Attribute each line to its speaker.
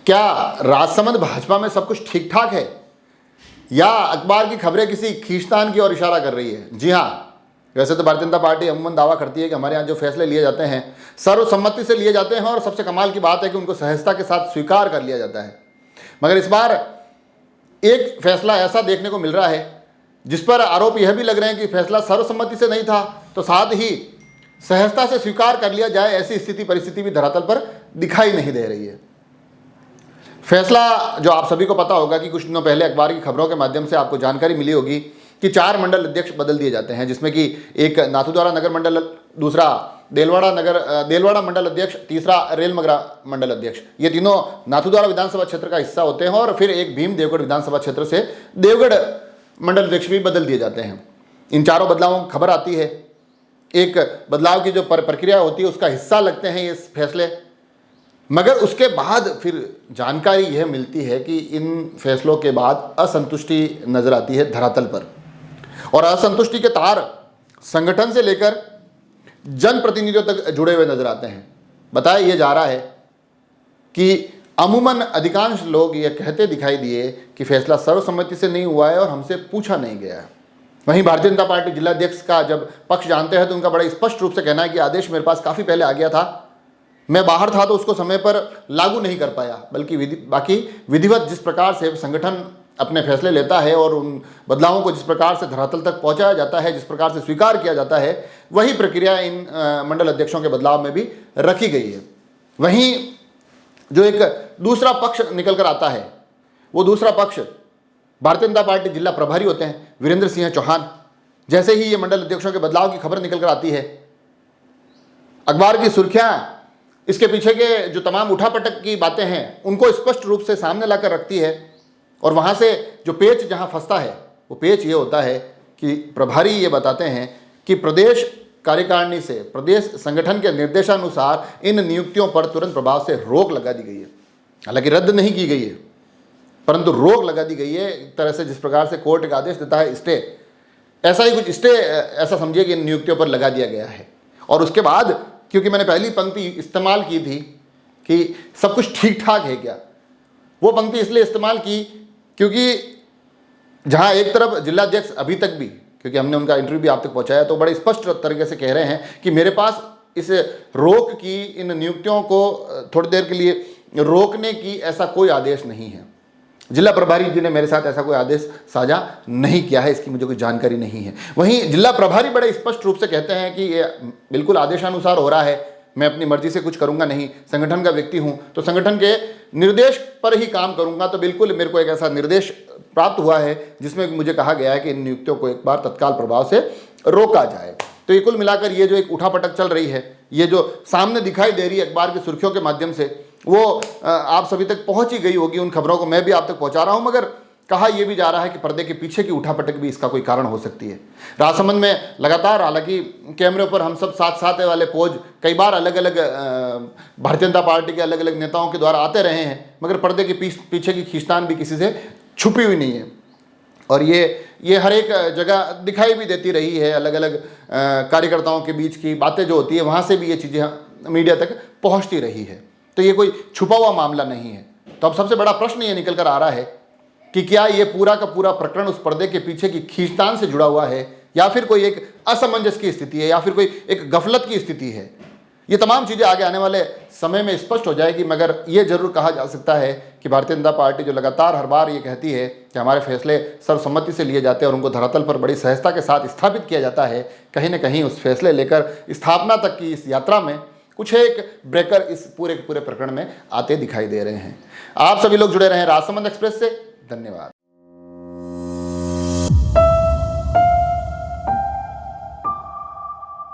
Speaker 1: क्या राजसमंद भाजपा में सब कुछ ठीक ठाक है या अखबार की खबरें किसी खींचतान की ओर इशारा कर रही है? जी हाँ, वैसे तो भारतीय जनता पार्टी अमूमन दावा करती है कि हमारे यहाँ जो फैसले लिए जाते हैं सर्वसम्मति से लिए जाते हैं और सबसे कमाल की बात है कि उनको सहजता के साथ स्वीकार कर लिया जाता है। मगर इस बार एक फैसला ऐसा देखने को मिल रहा है जिस पर आरोप यह भी लग रहे हैं कि फैसला सर्वसम्मति से नहीं था, तो साथ ही सहजता से स्वीकार कर लिया जाए ऐसी स्थिति परिस्थिति भी धरातल पर दिखाई नहीं दे रही है। फैसला जो आप सभी को पता होगा कि कुछ दिनों पहले अखबार की खबरों के माध्यम से आपको जानकारी मिली होगी कि 4 मंडल अध्यक्ष बदल दिए जाते हैं, जिसमें कि एक नाथद्वारा नगर मंडल, दूसरा देलवाड़ा मंडल अध्यक्ष, तीसरा रेलमगरा मंडल अध्यक्ष। ये तीनों नाथद्वारा विधानसभा क्षेत्र का हिस्सा होते हैं और फिर एक भीम देवगढ़ विधानसभा क्षेत्र से देवगढ़ मंडल अध्यक्ष भी बदल दिए जाते हैं। इन चारों बदलावों की खबर आती है। एक बदलाव की जो प्रक्रिया होती है उसका हिस्सा लगते हैं ये फैसले, मगर उसके बाद फिर जानकारी यह मिलती है कि इन फैसलों के बाद असंतुष्टि नजर आती है धरातल पर, और असंतुष्टि के तार संगठन से लेकर जनप्रतिनिधियों तक जुड़े हुए नजर आते हैं। बताया यह जा रहा है कि अमूमन अधिकांश लोग ये कहते दिखाई दिए कि फैसला सर्वसम्मति से नहीं हुआ है और हमसे पूछा नहीं गया है। वहीं भारतीय जनता पार्टी जिलाध्यक्ष का जब पक्ष जानते हैं तो उनका बड़ा स्पष्ट रूप से कहना है कि आदेश मेरे पास काफ़ी पहले आ गया था, मैं बाहर था तो उसको समय पर लागू नहीं कर पाया, बल्कि बाकी विधिवत जिस प्रकार से संगठन अपने फैसले लेता है और उन बदलावों को जिस प्रकार से धरातल तक पहुंचाया जाता है, जिस प्रकार से स्वीकार किया जाता है, वही प्रक्रिया इन मंडल अध्यक्षों के बदलाव में भी रखी गई है। वहीं जो एक दूसरा पक्ष निकल कर आता है, वो दूसरा पक्ष भारतीय जनता पार्टी जिला प्रभारी होते हैं वीरेंद्र सिंह चौहान। जैसे ही ये मंडल अध्यक्षों के बदलाव की खबर निकल कर आती है, अखबार की सुर्खियां इसके पीछे के जो तमाम उठापटक की बातें हैं उनको स्पष्ट रूप से सामने लाकर रखती है। और वहाँ से जो पेच जहाँ फंसता है वो पेच ये होता है कि प्रभारी ये बताते हैं कि प्रदेश कार्यकारिणी से, प्रदेश संगठन के निर्देशानुसार इन नियुक्तियों पर तुरंत प्रभाव से रोक लगा दी गई है। हालांकि रद्द नहीं की गई है, परंतु रोक लगा दी गई है। एक तरह से जिस प्रकार से कोर्ट का आदेश देता है स्टे, ऐसा ही कुछ स्टे ऐसा समझिए कि इन नियुक्तियों पर लगा दिया गया है। और उसके बाद, क्योंकि मैंने पहली पंक्ति इस्तेमाल की थी कि सब कुछ ठीक ठाक है क्या, वो पंक्ति इसलिए इस्तेमाल की क्योंकि जहां एक तरफ जिलाध्यक्ष अभी तक भी, क्योंकि हमने उनका इंटरव्यू भी आप तक पहुंचाया, तो बड़े स्पष्ट तरीके से कह रहे हैं कि मेरे पास इस रोक की, इन नियुक्तियों को थोड़ी देर के लिए रोकने की ऐसा कोई आदेश नहीं है। जिला प्रभारी जी ने मेरे साथ ऐसा कोई आदेश साझा नहीं किया है, इसकी मुझे कोई जानकारी नहीं है। वहीं जिला प्रभारी बड़े स्पष्ट रूप से कहते हैं कि ये बिल्कुल आदेशानुसार हो रहा है, मैं अपनी मर्जी से कुछ करूंगा नहीं, संगठन का व्यक्ति हूं तो संगठन के निर्देश पर ही काम करूंगा। तो बिल्कुल मेरे को एक ऐसा निर्देश प्राप्त हुआ है जिसमें मुझे कहा गया है कि इन नियुक्तियों को एक बार तत्काल प्रभाव से रोका जाए। तो ये कुल मिलाकर ये जो एक उठापटक चल रही है, ये जो सामने दिखाई दे रही है अखबार की सुर्खियों के माध्यम से, वो आप सभी तक पहुंच ही गई होगी। उन खबरों को मैं भी आप तक पहुंचा रहा हूं, मगर कहा यह भी जा रहा है कि पर्दे के पीछे की उठापटक भी इसका कोई कारण हो सकती है। राजसमंद में लगातार, हालांकि कैमरे पर हम सब साथ साथ वाले पोज कई बार अलग अलग भारतीय जनता पार्टी के अलग अलग नेताओं के द्वारा आते रहे हैं, मगर पर्दे के पीछे की खींचतान भी किसी से छुपी हुई नहीं है। और ये हर एक जगह दिखाई भी देती रही है। अलग अलग कार्यकर्ताओं के बीच की बातें जो होती है, वहाँ से भी ये चीज़ें मीडिया तक पहुँचती रही है। तो ये कोई छुपा हुआ मामला नहीं है। तो अब सबसे बड़ा प्रश्न ये निकल कर आ रहा है कि क्या ये पूरा का पूरा प्रकरण उस पर्दे के पीछे की खींचतान से जुड़ा हुआ है, या फिर कोई एक असमंजस की स्थिति है, या फिर कोई एक गफलत की स्थिति है। ये तमाम चीज़ें आगे आने वाले समय में स्पष्ट हो जाएगी, मगर ये जरूर कहा जा सकता है कि भारतीय जनता पार्टी जो लगातार हर बार ये कहती है कि हमारे फैसले सर्वसम्मति से लिए जाते हैं और उनको धरातल पर बड़ी सहजता के साथ स्थापित किया जाता है, कहीं ना कहीं उस फैसले लेकर स्थापना तक की इस यात्रा में कुछ एक ब्रेकर इस पूरे प्रकरण में आते दिखाई दे रहे हैं। आप सभी लोग जुड़े रहें राजसमंद एक्सप्रेस से। धन्यवाद।